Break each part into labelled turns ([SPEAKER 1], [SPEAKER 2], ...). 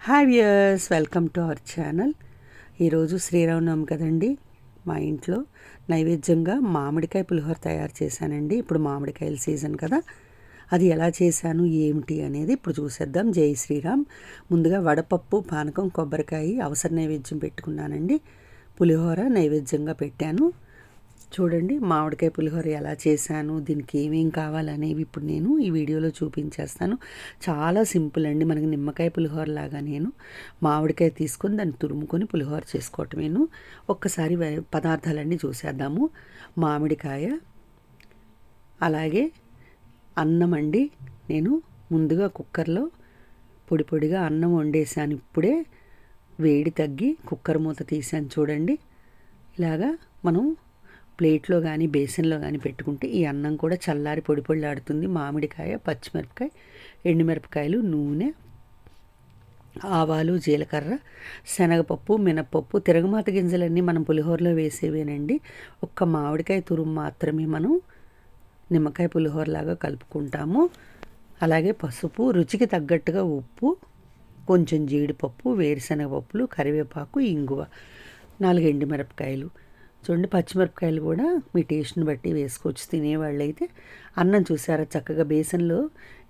[SPEAKER 1] Hi viewers, welcome to our channel. ఈరోజు శ్రీరామనవమి కదండి. మా ఇంట్లో నైవేద్యంగా మామిడికాయ పులిహోర తయారు చేశానండి. ఇప్పుడు మామిడికాయల సీజన్ కదా, అది ఎలా చేశాను ఏమిటి అనేది ఇప్పుడు చూసేద్దాం. జై శ్రీరామ్. ముందుగా వడపప్పు, పానకం, కొబ్బరికాయ అవసర నైవేద్యం పెట్టుకున్నానండి. పులిహోర నైవేద్యంగా పెట్టాను. చూడండి మామిడికాయ పులిహోర ఎలా చేశాను, దీనికి ఏమేం కావాలనేవి ఇప్పుడు నేను ఈ వీడియోలో చూపించేస్తాను. చాలా సింపుల్ అండి. మనకి నిమ్మకాయ పులిహోర లాగా నేను మామిడికాయ తీసుకొని దాన్ని తురుముకొని పులిహోర చేసుకోవటమేను. ఒక్కసారి పదార్థాలన్నీ చూసేద్దాము. మామిడికాయ, అలాగే అన్నం అండి. నేను ముందుగా కుక్కర్లో పొడి పొడిగా అన్నం వండేసాను. ఇప్పుడే వేడి తగ్గి కుక్కర్ మూత తీసాను. చూడండి, ఇలాగా మనం ప్లేట్లో కానీ బేసిన్లో కానీ పెట్టుకుంటే ఈ అన్నం కూడా చల్లారి పొడి పొడిలాడుతుంది. మామిడికాయ, పచ్చిమిరపకాయ, ఎండుమిరపకాయలు, నూనె, ఆవాలు, జీలకర్ర, శనగపప్పు, మినపప్పు, తిరగమాత గింజలన్నీ మనం పులిహోరలో వేసేవేనండి. ఒక్క మామిడికాయ తురుము మాత్రమే మనం నిమ్మకాయ పులిహోరలాగా కలుపుకుంటాము. అలాగే పసుపు, రుచికి తగ్గట్టుగా ఉప్పు, కొంచెం జీడిపప్పు, వేరుశనగపప్పులు, కరివేపాకు, ఇంగువ, 4 ఎండుమిరపకాయలు. చూడండి, పచ్చిమిరపకాయలు కూడా మీ టేస్ట్ని బట్టి వేసుకోవచ్చు. తినేవాళ్ళు అయితే అన్నం చూసారా చక్కగా బేసన్లో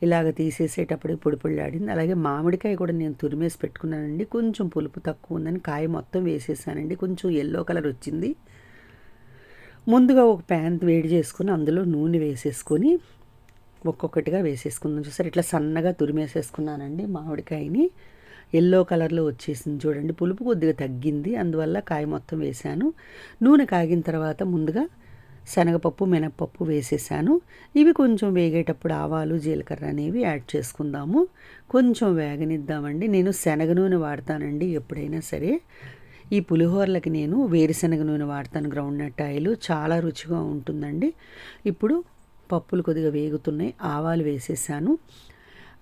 [SPEAKER 1] ఇలాగ తీసేసేటప్పుడు పొడి పొడిలాడింది. అలాగే మామిడికాయ కూడా నేను తురిమేసి పెట్టుకున్నానండి. కొంచెం పులుపు తక్కువ ఉందని కాయ మొత్తం వేసేసానండి. కొంచెం ఎల్లో కలర్ వచ్చింది. ముందుగా ఒక ప్యాన్ వేడి చేసుకొని అందులో నూనె వేసేసుకొని ఒక్కొక్కటిగా వేసేసుకుందాం. చూసారు, ఇట్లా సన్నగా తురిమేసేసుకున్నానండి. మామిడికాయని ఎల్లో కలర్లో వచ్చేసింది. చూడండి, పులుపు కొద్దిగా తగ్గింది, అందువల్ల కాయ మొత్తం వేశాను. నూనె కాగిన తర్వాత ముందుగా శనగపప్పు, మినప్పప్పు వేసేసాను. ఇవి కొంచెం వేగేటప్పుడు ఆవాలు, జీలకర్ర అనేవి యాడ్ చేసుకుందాము. కొంచెం వేగనిద్దామండి. నేను శనగ నూనె వాడతానండి ఎప్పుడైనా సరే. ఈ పులిహోరలకి నేను వేరుశనగ నూనె వాడతాను, గ్రౌండ్నట్ ఆయిల్. చాలా రుచిగా ఉంటుందండి. ఇప్పుడు పప్పులు కొద్దిగా వేగుతున్నాయి, ఆవాలు వేసేసాను.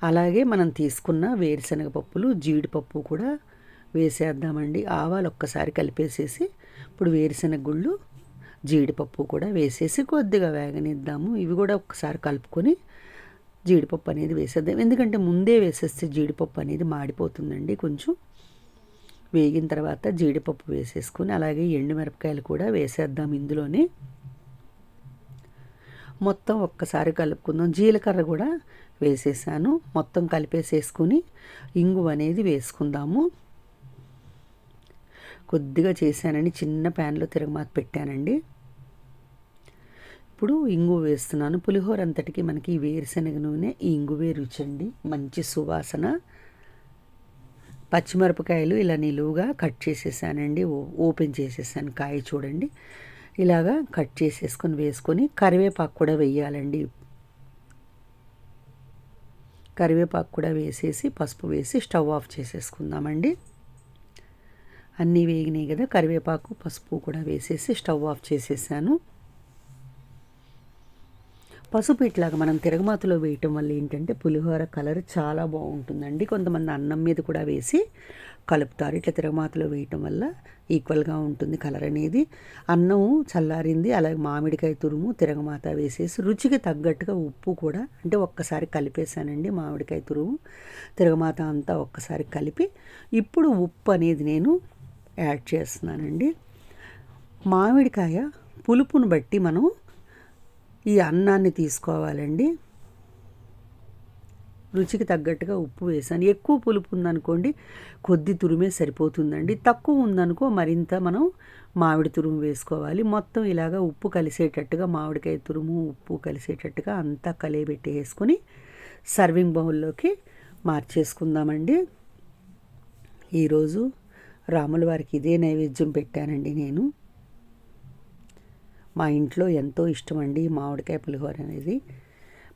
[SPEAKER 1] అలాగే మనం తీసుకున్న వేరుశనగ పప్పులు, జీడిపప్పు కూడా వేసేద్దామండి. ఆవాలు ఒక్కసారి కలిపేసేసి ఇప్పుడు వేరుశనగ గుళ్ళు, జీడిపప్పు కూడా వేసేసి కొద్దిగా వేగనిద్దాము. ఇవి కూడా ఒక్కసారి కలుపుకొని జీడిపప్పు అనేది వేసేద్దాం. ఎందుకంటే ముందే వేసేస్తే జీడిపప్పు అనేది మాడిపోతుందండి. కొంచెం వేగిన తర్వాత జీడిపప్పు వేసేసుకొని అలాగే ఎండుమిరపకాయలు కూడా వేసేద్దాం ఇందులోనే. మొత్తం ఒక్కసారి కలుపుకుందాం. జీలకర్ర కూడా వేసేసాను. మొత్తం కలిపేసేసుకుని ఇంగువ అనేది వేసుకుందాము. కొద్దిగా చేశానండి, చిన్న ప్యాన్లో తిరగమాత పెట్టానండి. ఇప్పుడు ఇంగువ వేస్తున్నాను. పులిహోర అంతటికి మనకి వేరుశనగ నూనె, ఈ ఇంగువే రుచి అండి, మంచి సువాసన. పచ్చిమిరపకాయలు ఇలా నిలువుగా కట్ చేసేసానండి, ఓపెన్ చేసేసాను. కాయ చూడండి, ఇలాగా కట్ చేసేసుకొని వేసుకొని కరివేపాకు కూడా వేయాలండి. కరివేపాకు కూడా వేసేసి పసుపు వేసి స్టవ్ ఆఫ్ చేసేసుకుందామండి. అన్నీ వేగినాయి కదా, కరివేపాకు, పసుపు కూడా వేసేసి స్టవ్ ఆఫ్ చేసేసాను. పసుపు ఇట్లాగా మనం తిరగమాతలో వేయటం వల్ల ఏంటంటే పులిహోర కలర్ చాలా బాగుంటుందండి. కొంతమంది అన్నం మీద కూడా వేసి కలుపుతారు. ఇట్లా తిరగమాతలో వేయటం వల్ల ఈక్వల్గా ఉంటుంది కలర్ అనేది. అన్నం చల్లారింది, అలాగే మామిడికాయ తురుము, తిరగమాత వేసేసి రుచికి తగ్గట్టుగా ఉప్పు కూడా అంటే ఒక్కసారి కలిపేశానండి. మామిడికాయ తురుము, తిరగమాత అంతా ఒక్కసారి కలిపి ఇప్పుడు ఉప్పు అనేది నేను యాడ్ చేస్తున్నానండి. మామిడికాయ పులుపును బట్టి మనం ఈ అన్నాన్ని తీసుకోవాలండి. రుచికి తగ్గట్టుగా ఉప్పు వేసాను. ఎక్కువ పులుపు ఉందనుకోండి కొద్ది తురుమే సరిపోతుందండి. తక్కువ ఉందనుకో మరింత మనం మామిడి తురుము వేసుకోవాలి. మొత్తం ఇలాగా ఉప్పు కలిసేటట్టుగా, మామిడికాయ తురుము ఉప్పు కలిసేటట్టుగా అంతా కలియబెట్టేసుకొని సర్వింగ్ బౌల్లోకి మార్చేసుకుందామండి. ఈరోజు రాముల వారికి ఇదే నైవేద్యం పెట్టానండి నేను. మా ఇంట్లో ఎంతో ఇష్టం అండి మామిడికాయ పులిహోర అనేది.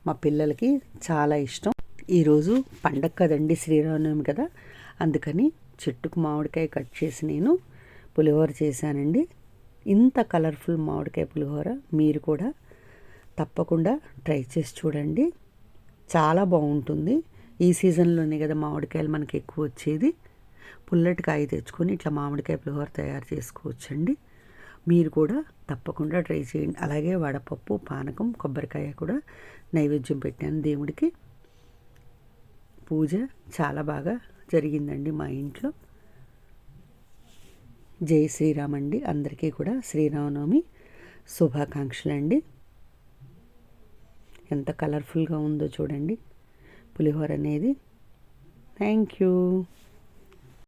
[SPEAKER 1] మా పిల్లలకి చాలా ఇష్టం. ఈరోజు పండగ కదండి, శ్రీరామనవమి కదా, అందుకని చెట్టుకు మామిడికాయ కట్ చేసి నేను పులిహోర చేశానండి. ఇంత కలర్ఫుల్ మామిడికాయ పులిహోర మీరు కూడా తప్పకుండా ట్రై చేసి చూడండి. చాలా బాగుంటుంది. ఈ సీజన్లోనే కదా మామిడికాయలు మనకి ఎక్కువ వచ్చేది. పుల్లటి కాయ తెచ్చుకొని ఇట్లా మామిడికాయ పులిహోర తయారు చేసుకోవచ్చండి. మీరు కూడా తప్పకుండా ట్రై చేయండి. అలాగే వడపప్పు, పానకం, కొబ్బరికాయ కూడా నైవేద్యం పెట్టాను దేవుడికి. పూజ చాలా బాగా జరిగిందండి మా ఇంట్లో. జై శ్రీరామ్ అండి. అందరికీ కూడా శ్రీరామనవమి శుభాకాంక్షలు అండి. ఎంత కలర్ఫుల్గా ఉందో చూడండి పులిహోర అనేది. Thank you.